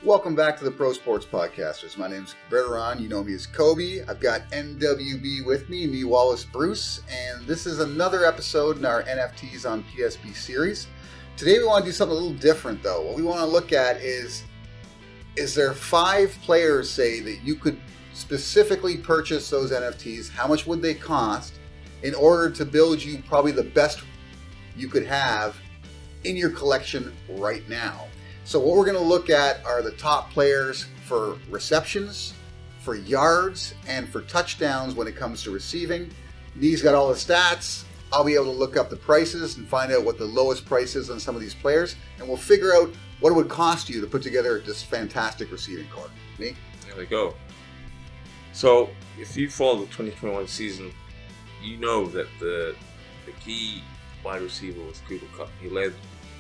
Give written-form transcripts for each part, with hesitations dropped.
Welcome back to the Pro Sports Podcasters. My name's Veteran. You know me as Kobe. I've got NWB with me Wallace-Bruce, and this is another episode in our NFTs on PSB series. Today we want to do something a little different, though. What we want to look at is there 5 players, say, that you could specifically purchase those NFTs? How much would they cost in order to build you probably the best you could have in your collection right now? So what we're going to look at are the top players for receptions, for yards, and for touchdowns when it comes to receiving. These got all the stats. I'll be able to look up the prices and find out what the lowest price is on some of these players, and we'll figure out what it would cost you to put together this fantastic receiving core. Me? There we go. So if you follow the 2021 season, you know that the key wide receiver was Cooper Kupp. He led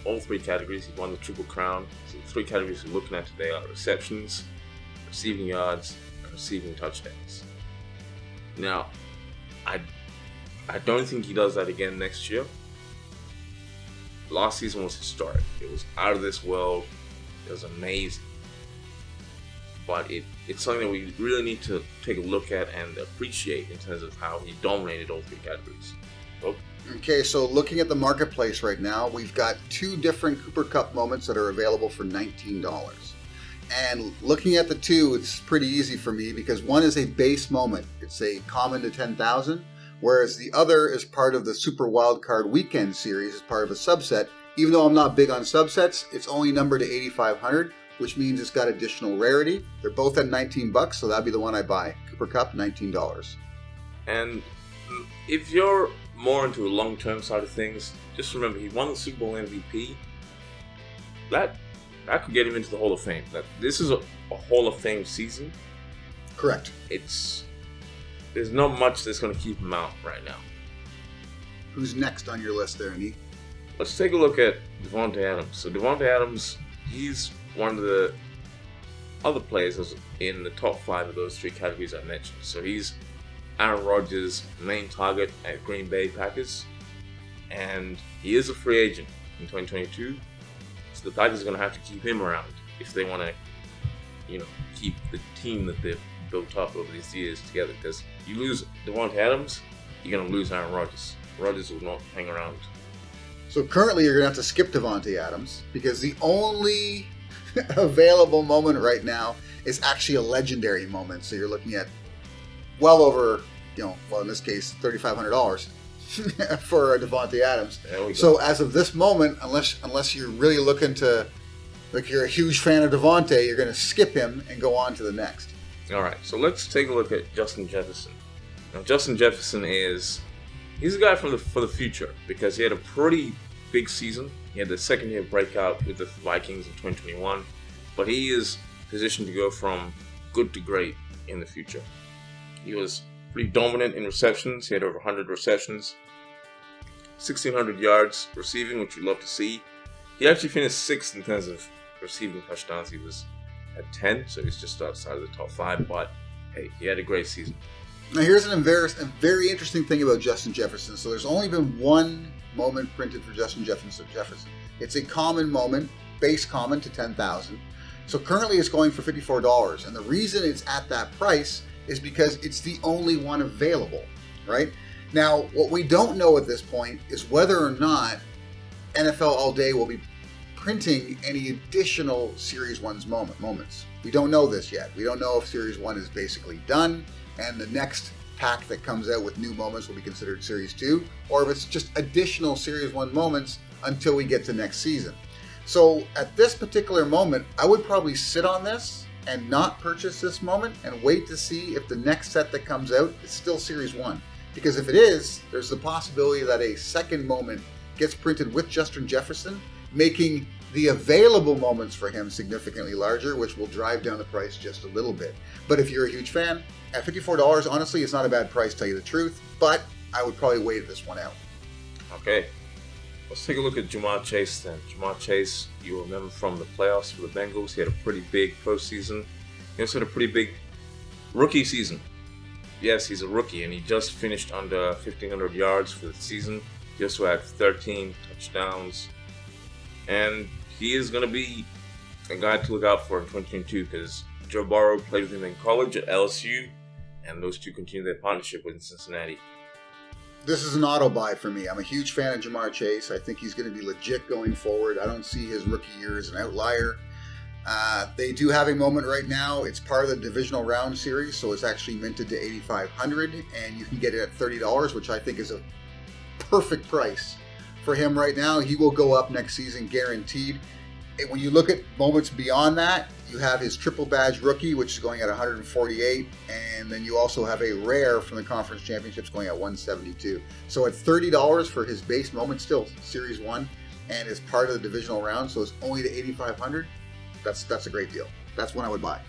all 3 categories. He won the Triple Crown. So the 3 categories we're looking at today are receptions, receiving yards, and receiving touchdowns. Now, I don't think he does that again next year. Last season was historic. It was out of this world. It was amazing. But it's something that we really need to take a look at and appreciate in terms of how he dominated all 3 categories. So, Okay, so looking at the marketplace right now, we've got 2 different Cooper Kupp moments that are available for $19. And looking at the 2, it's pretty easy for me because one is a base moment. It's a common to 10,000, whereas the other is part of the Super Wildcard Weekend series as part of a subset. Even though I'm not big on subsets, it's only numbered to 8,500, which means it's got additional rarity. They're both at $19, so that'd be the one I buy. Cooper Kupp, $19. and if you're more into the long-term side of things, just remember he won the Super Bowl MVP. That could get him into the Hall of Fame. This is a Hall of Fame season. Correct. There's not much that's going to keep him out right now. Who's next on your list there, Andy? Let's take a look at Davante Adams. So Davante Adams, he's one of the other players that's in the top 5 of those 3 categories I mentioned. So he's Aaron Rodgers' main target at Green Bay Packers, and he is a free agent in 2022. So the Packers are going to have to keep him around if they want to, keep the team that they've built up over these years together. Because you lose Davante Adams, you're going to lose Aaron Rodgers. Rodgers will not hang around. So currently you're going to have to skip Davante Adams because the only available moment right now is actually a legendary moment. So you're looking at well over, in this case, $3,500 for Davante Adams. So as of this moment, unless you're really looking to, like you're a huge fan of Davante, you're going to skip him and go on to the next. All right, so let's take a look at Justin Jefferson. Now, Justin Jefferson he's a guy for the future because he had a pretty big season. He had the second-year breakout with the Vikings in 2021, but he is positioned to go from good to great in the future. He was pretty dominant in receptions. He had over 100 receptions, 1,600 yards receiving, which we'd love to see. He actually finished 6th in terms of receiving touchdowns. He was at 10, so he's just outside of the top 5, but hey, he had a great season. Now here's a very interesting thing about Justin Jefferson. So there's only been one moment printed for Justin Jefferson. It's a common moment, base common to 10,000. So currently it's going for $54, and the reason it's at that price is because it's the only one available, right? Now, what we don't know at this point is whether or not NFL All Day will be printing any additional Series 1's moments. We don't know this yet. We don't know if Series 1 is basically done and the next pack that comes out with new moments will be considered Series 2, or if it's just additional Series 1 moments until we get to next season. So at this particular moment, I would probably sit on this and not purchase this moment and wait to see if the next set that comes out is still Series 1. Because if it is, there's the possibility that a second moment gets printed with Justin Jefferson, making the available moments for him significantly larger, which will drive down the price just a little bit. But if you're a huge fan, at $54, honestly, it's not a bad price, to tell you the truth, but I would probably wait this one out. Okay. Let's take a look at Jamar Chase then. Jamar Chase, you remember from the playoffs for the Bengals, he had a pretty big postseason. He also had a pretty big rookie season. Yes, he's a rookie, and he just finished under 1,500 yards for the season. He also had 13 touchdowns. And he is going to be a guy to look out for in 2022 because Joe Burrow played with him in college at LSU, and those two continue their partnership with Cincinnati. This is an auto buy for me. I'm a huge fan of Jamar Chase. I think he's going to be legit going forward. I don't see his rookie year as an outlier. They do have a moment right now. It's part of the divisional round series, so it's actually minted to $8,500, and you can get it at $30, which I think is a perfect price for him right now. He will go up next season, guaranteed. And when you look at moments beyond that, you have his triple badge rookie, which is going at 148, and then you also have a rare from the conference championships going at 172. So at $30 for his base moment, still Series 1, and is part of the divisional round, so it's only to $8,500. That's a great deal. That's one I would buy.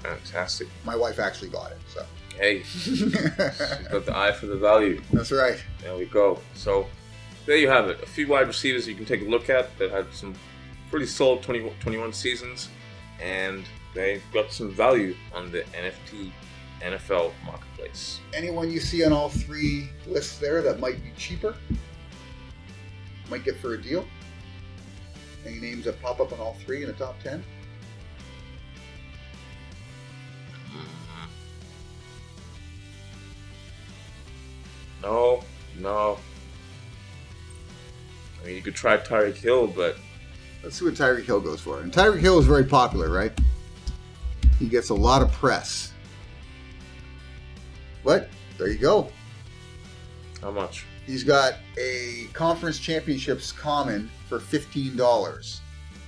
Fantastic. My wife actually bought it, so. Hey, she's got the eye for the value. That's right. There we go. So there you have it. A few wide receivers you can take a look at that had some pretty solid 21 seasons, and they've got some value on the NFT NFL marketplace. Anyone you see on all three lists there that might be cheaper, might get for a deal? Any names that pop up on all three in the top 10? No. I mean, you could try Tyreek Hill, but... Let's see what Tyreek Hill goes for. And Tyreek Hill is very popular, right? He gets a lot of press. But, there you go. How much? He's got a conference championships common for $15.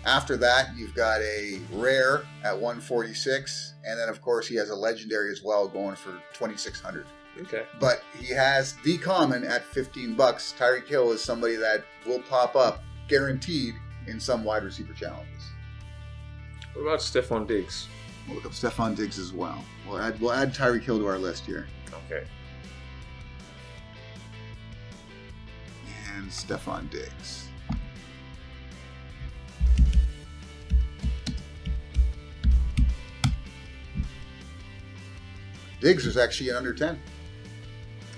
After that, you've got a rare at $146, and then of course he has a legendary as well going for $2,600. Okay. But he has the common at $15. Tyreek Hill is somebody that will pop up guaranteed in some wide receiver challenges. What about Stephon Diggs? We'll look up Stephon Diggs as well. We'll add Tyreek Hill to our list here. Okay. And Stephon Diggs. Diggs is actually under 10.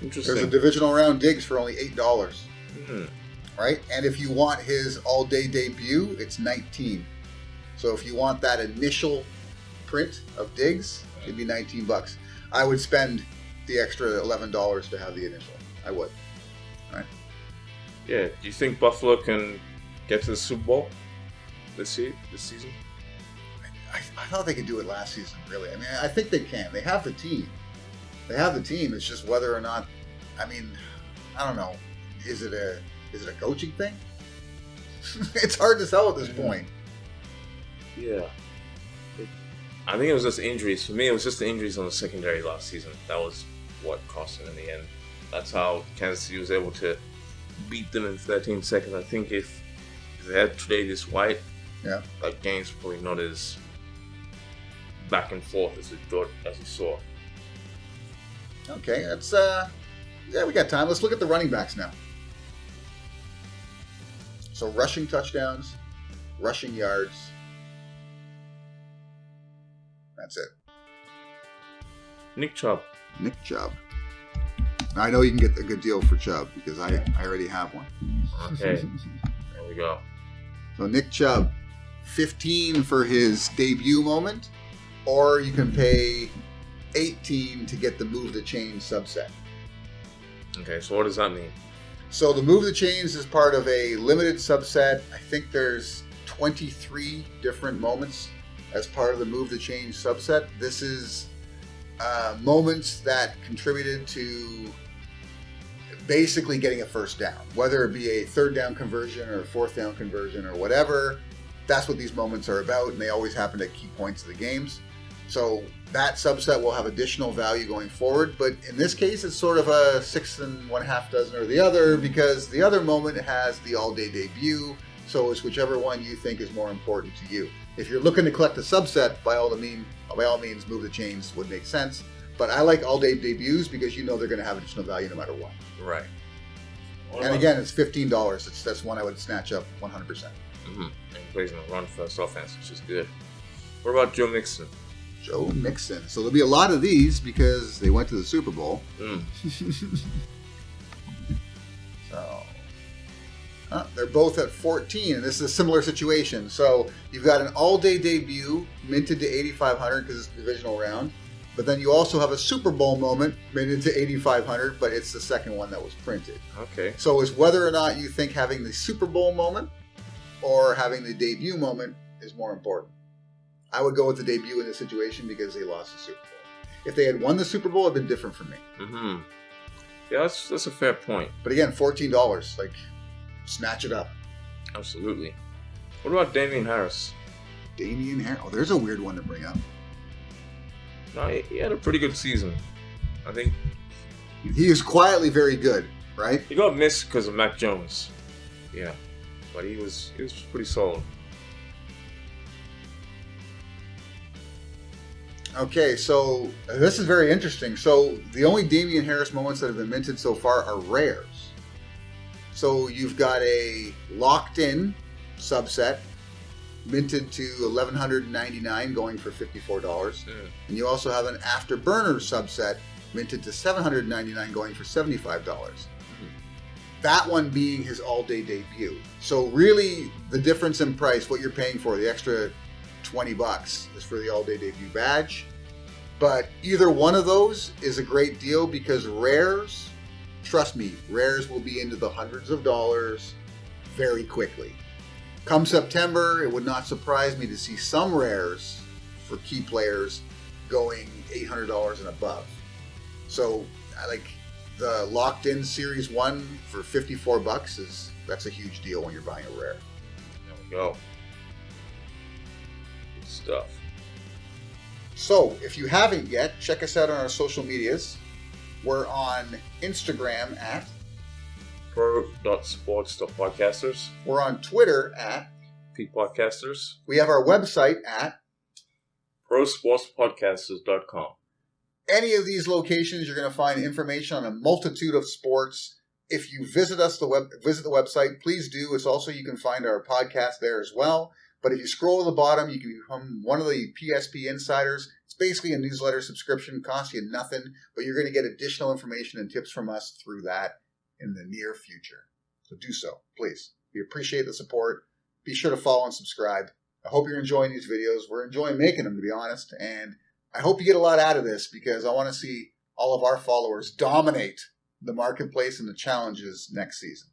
Interesting. There's a divisional round Diggs for only $8. Mm-hmm. Right? And if you want his all-day debut, it's $19. So if you want that initial print of Diggs, it'd be $19. I would spend the extra $11 to have the initial. I would. Right? Yeah. Do you think Buffalo can get to the Super Bowl this season? I thought they could do it last season, really. I mean, I think they can. They have the team. It's just whether or not, I mean, I don't know. Is it a coaching thing? It's hard to tell at this point. Yeah. I think it was just injuries. For me, it was just the injuries on the secondary last season. That was what cost them in the end. That's how Kansas City was able to beat them in 13 seconds. I think if they had Tre'Davious White, yeah, that game's probably not as back and forth as you saw. Okay, that's yeah, we got time. Let's look at the running backs now. So rushing touchdowns, rushing yards. That's it. Nick Chubb. Now, I know you can get a good deal for Chubb because I already have one. Okay, there we go. So Nick Chubb, $15 for his debut moment, or you can pay $18 to get the Move the Chains subset. Okay, so what does that mean? So the Move the Chains is part of a limited subset. I think there's 23 different moments as part of the Move the Chains subset. This is moments that contributed to basically getting a first down, whether it be a third down conversion or a fourth down conversion or whatever. That's what these moments are about, and they always happen at key points of the games. So that subset will have additional value going forward, but in this case, it's sort of a 6 1/2 dozen or the other, because the other moment has the all-day debut, so it's whichever one you think is more important to you. If you're looking to collect a subset, by all means, Move the Chains would make sense, but I like all-day debuts because you know they're going to have additional value no matter what. Right. And again, it's $15. That's one I would snatch up 100%. Mm-hmm. And he plays in a run-first offense, which is good. What about Joe Mixon? Joe Mixon. So there'll be a lot of these because they went to the Super Bowl. Mm. So They're both at 14, and this is a similar situation. So you've got an all-day debut minted to 8,500 because it's the divisional round, but then you also have a Super Bowl moment minted to 8,500, but it's the second one that was printed. Okay. So it's whether or not you think having the Super Bowl moment or having the debut moment is more important. I would go with the debut in this situation because they lost the Super Bowl. If they had won the Super Bowl, it'd been different for me. Mm-hmm. Yeah, that's a fair point. But again, $14, like, snatch it up. Absolutely. What about Damian Harris? Damian Harris. Oh, there's a weird one to bring up. No, he had a pretty good season. I think he is quietly very good, right? He got missed because of Mac Jones. Yeah, but he was pretty solid. Okay, so this is very interesting. So the only Damian Harris moments that have been minted so far are rares. So you've got a locked-in subset minted to $1,199 going for $54. And you also have an afterburner subset minted to $799 going for $75. That one being his all-day debut. So really the difference in price, what you're paying for, the extra $20 is for the all-day debut badge. But either one of those is a great deal because rares, trust me, rares will be into the hundreds of dollars very quickly. Come September, it would not surprise me to see some rares for key players going $800 and above. So I like the locked-in Series 1 for $54 that's a huge deal when you're buying a rare. There we go. Stuff. So, if you haven't yet, check us out on our social medias. We're on Instagram at pro.sports.podcasters. We're on Twitter at Peak Podcasters. We have our website at prosportspodcasters.com. Any of these locations, you're going to find information on a multitude of sports. If you visit the website, please do. It's also, you can find our podcast there as well. But if you scroll to the bottom, you can become one of the PSP insiders. It's basically a newsletter subscription, costs you nothing, but you're going to get additional information and tips from us through that in the near future. So do so, please. We appreciate the support. Be sure to follow and subscribe. I hope you're enjoying these videos. We're enjoying making them, to be honest. And I hope you get a lot out of this because I want to see all of our followers dominate the marketplace and the challenges next season.